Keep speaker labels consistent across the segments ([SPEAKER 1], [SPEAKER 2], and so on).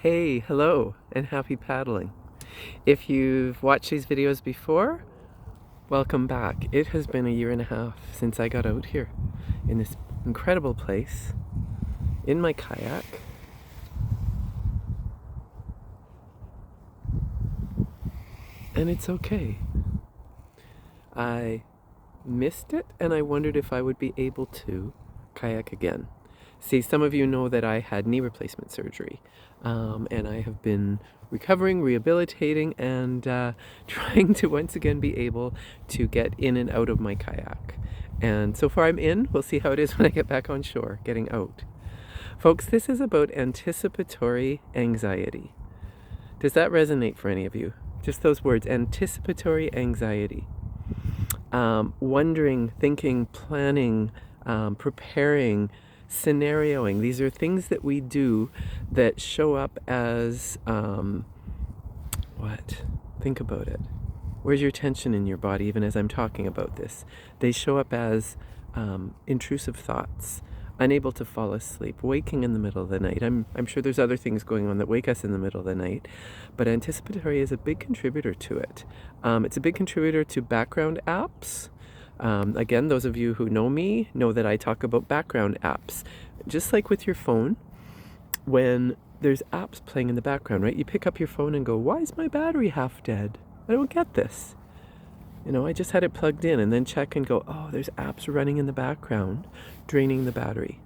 [SPEAKER 1] Hey, hello, and happy paddling. If you've watched these videos before, welcome back. It has been a year and a half since I got out here in this incredible place in my kayak. And it's okay. I missed it and I wondered if I would be able to kayak again. See, some of you know that I had knee replacement surgery, and I have been recovering, rehabilitating, and trying to once again be able to get in and out of my kayak. And so far I'm in. We'll see how it is when I get back on shore, getting out. Folks, this is about anticipatory anxiety. Does that resonate for any of you? Just those words, anticipatory anxiety. Wondering, thinking, planning, preparing, scenarioing. These are things that we do that show up as what? Think about it. Where's your tension in your body even as I'm talking about this? They show up as intrusive thoughts, unable to fall asleep, waking in the middle of the night. I'm sure there's other things going on that wake us in the middle of the night, but anticipatory is a big contributor to it. It's a big contributor to background apps. Again, those of you who know me know that I talk about background apps. Just like with your phone, when there's apps playing in the background, right? You pick up your phone and go, why is my battery half dead? I don't get this. I just had it plugged in, and then check and go, oh, there's apps running in the background, draining the battery.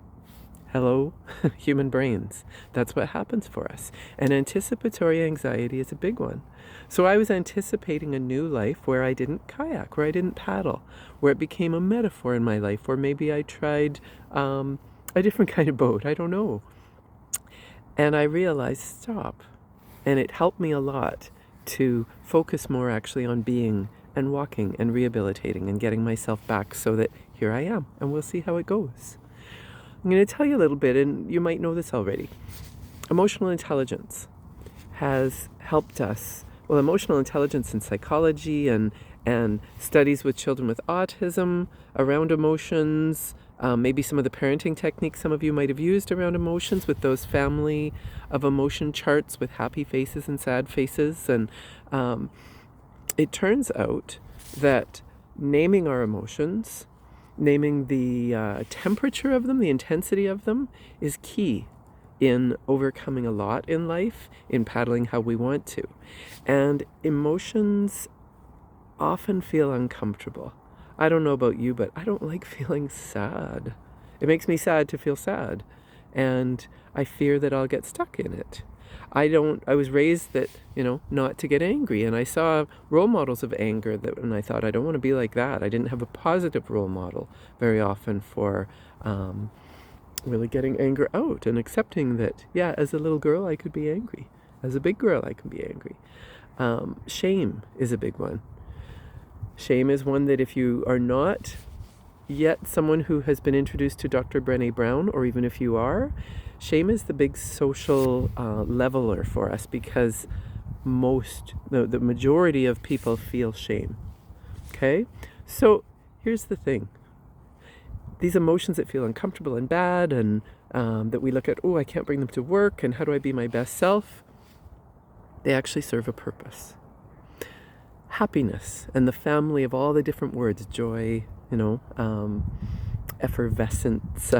[SPEAKER 1] Hello, human brains. That's what happens for us. And anticipatory anxiety is a big one. So I was anticipating a new life where I didn't kayak, where I didn't paddle, where it became a metaphor in my life, or maybe I tried a different kind of boat. I don't know. And I realized, stop. And it helped me a lot to focus more actually on being and walking and rehabilitating and getting myself back so that here I am, and we'll see how it goes. I'm going to tell you a little bit, and you might know this already. Emotional intelligence has helped us. Well, emotional intelligence in psychology and studies with children with autism around emotions, maybe some of the parenting techniques some of you might have used around emotions with those family of emotion charts with happy faces and sad faces. And it turns out that naming our emotions, naming the temperature of them, the intensity of them, is key in overcoming a lot in life, in paddling how we want to. And emotions often feel uncomfortable. I don't know about you, but I don't like feeling sad. It makes me sad to feel sad, and I fear that I'll get stuck in it. I was raised that, not to get angry, and I saw role models of anger and I thought, I don't want to be like that. I didn't have a positive role model very often for really getting anger out and accepting that, yeah, as a little girl I could be angry. As a big girl I can be angry. Shame is a big one. Shame is one that if you are not yet someone who has been introduced to Dr. Brené Brown, or even if you are, shame is the big social leveler for us because the majority of people feel shame. Okay? So here's the thing. These emotions that feel uncomfortable and bad and that we look at, oh, I can't bring them to work, and how do I be my best self? They actually serve a purpose. Happiness and the family of all the different words, joy, effervescence,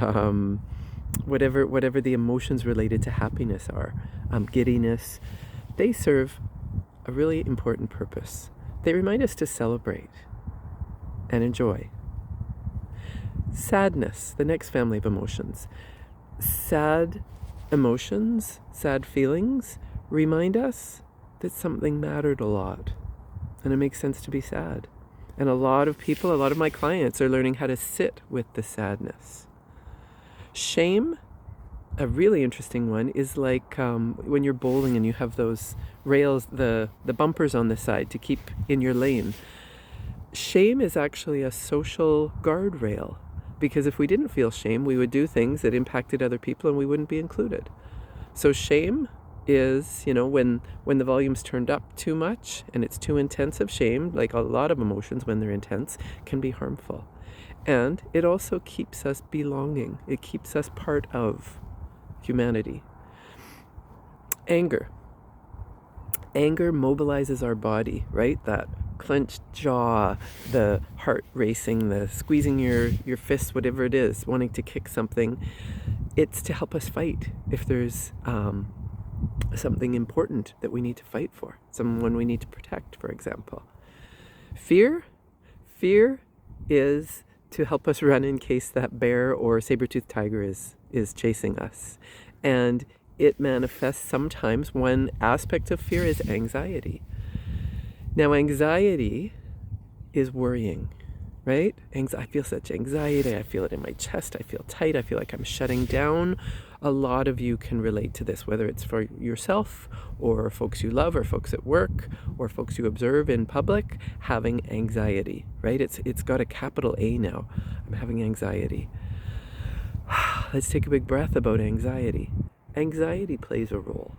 [SPEAKER 1] whatever the emotions related to happiness are, giddiness, they serve a really important purpose. They remind us to celebrate and enjoy. Sadness, the next family of emotions. Sad emotions, sad feelings remind us that something mattered a lot, and it makes sense to be sad. And a lot of my clients are learning how to sit with the sadness. Shame, a really interesting one, is like when you're bowling and you have those rails, the bumpers on the side to keep in your lane. Shame is actually a social guardrail, because if we didn't feel shame, we would do things that impacted other people and we wouldn't be included. So shame is, when the volume's turned up too much and it's too intensive. Shame, like a lot of emotions when they're intense, can be harmful. And it also keeps us belonging. It keeps us part of humanity. Anger. Anger mobilizes our body, right? That clenched jaw, the heart racing, the squeezing your fists, whatever it is, wanting to kick something. It's to help us fight if there's something important that we need to fight for, someone we need to protect, for example. Fear is to help us run in case that bear or saber-toothed tiger is chasing us. And it manifests sometimes. One aspect of fear is anxiety. Now, anxiety is worrying, right? I feel such anxiety. I feel it in my chest. I feel tight. I feel like I'm shutting down. A lot of you can relate to this, whether it's for yourself or folks you love or folks at work or folks you observe in public having anxiety, right? It's got a capital A now. I'm having anxiety. Let's take a big breath about anxiety. Anxiety plays a role.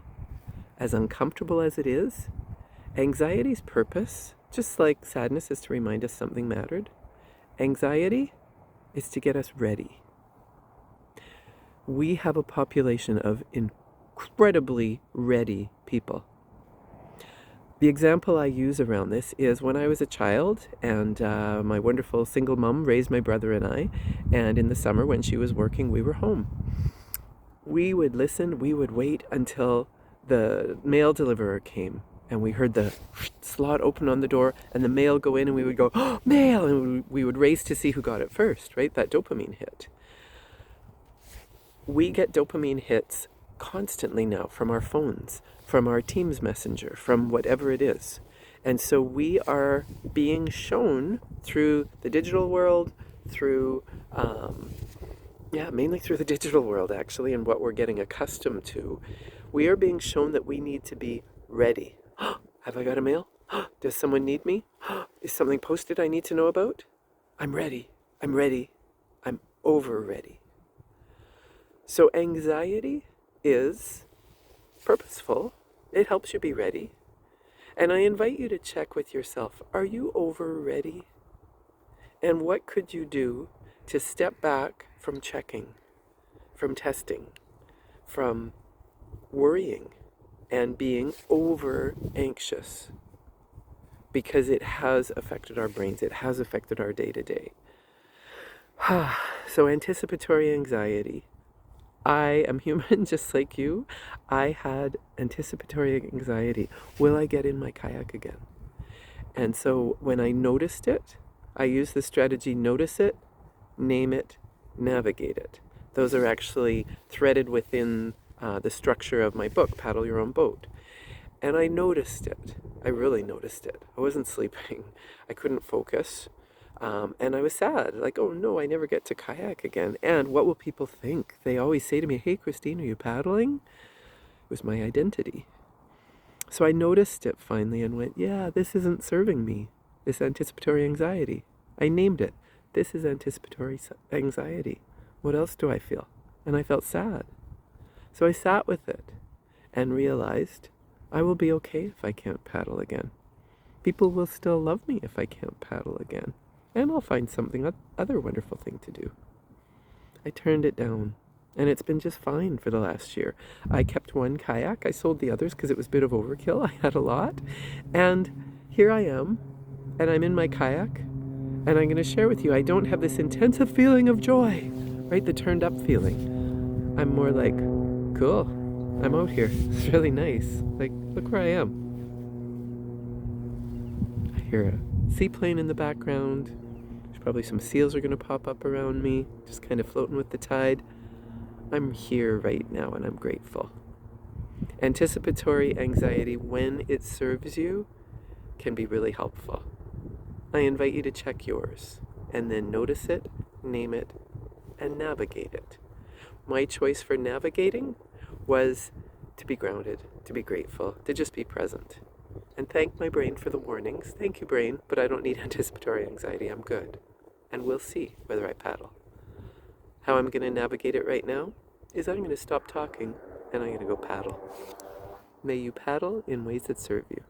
[SPEAKER 1] As uncomfortable as it is, anxiety's purpose, just like sadness is to remind us something mattered, anxiety is to get us ready. We have a population of incredibly ready people. The example I use around this is when I was a child and my wonderful single mom raised my brother and I, and in the summer when she was working, we were home. We would listen, we would wait until the mail deliverer came and we heard the slot open on the door and the mail go in and we would go, oh, mail! And we would race to see who got it first, right? That dopamine hit. We get dopamine hits constantly now from our phones, from our Teams messenger, from whatever it is. And so we are being shown through the digital world, through, mainly through the digital world actually, and what we're getting accustomed to. We are being shown that we need to be ready. Have I got a mail? Does someone need me? Is something posted I need to know about? I'm ready. I'm ready. I'm over ready. So anxiety is purposeful. It helps you be ready. And I invite you to check with yourself. Are you over ready? And what could you do to step back from checking, from testing, from worrying and being over anxious? Because it has affected our brains. It has affected our day-to-day. So anticipatory anxiety. I am human just like you. I had anticipatory anxiety. Will I get in my kayak again? And so when I noticed it, I used the strategy notice it, name it, navigate it. Those are actually threaded within the structure of my book, Paddle Your Own Boat. And I noticed it. I really noticed it. I wasn't sleeping. I couldn't focus. And I was sad, like, oh no, I never get to kayak again. And what will people think? They always say to me, hey, Christine, are you paddling? It was my identity. So I noticed it finally and went, yeah, this isn't serving me, this anticipatory anxiety. I named it. This is anticipatory anxiety. What else do I feel? And I felt sad. So I sat with it and realized I will be okay if I can't paddle again. People will still love me if I can't paddle again. And I'll find something other wonderful thing to do. I turned it down, and it's been just fine for the last year. I kept one kayak. I sold the others because it was a bit of overkill. I had a lot. And here I am, and I'm in my kayak, and I'm going to share with you, I don't have this intensive feeling of joy, right? The turned up feeling. I'm more like, cool, I'm out here. It's really nice. Like, look where I am. I hear a seaplane in the background. Probably some seals are going to pop up around me, just kind of floating with the tide. I'm here right now and I'm grateful. Anticipatory anxiety, when it serves you, can be really helpful. I invite you to check yours and then notice it, name it, and navigate it. My choice for navigating was to be grounded, to be grateful, to just be present. And thank my brain for the warnings. Thank you, brain, but I don't need anticipatory anxiety. I'm good. And we'll see whether I paddle. How I'm going to navigate it right now is I'm going to stop talking and I'm going to go paddle. May you paddle in ways that serve you.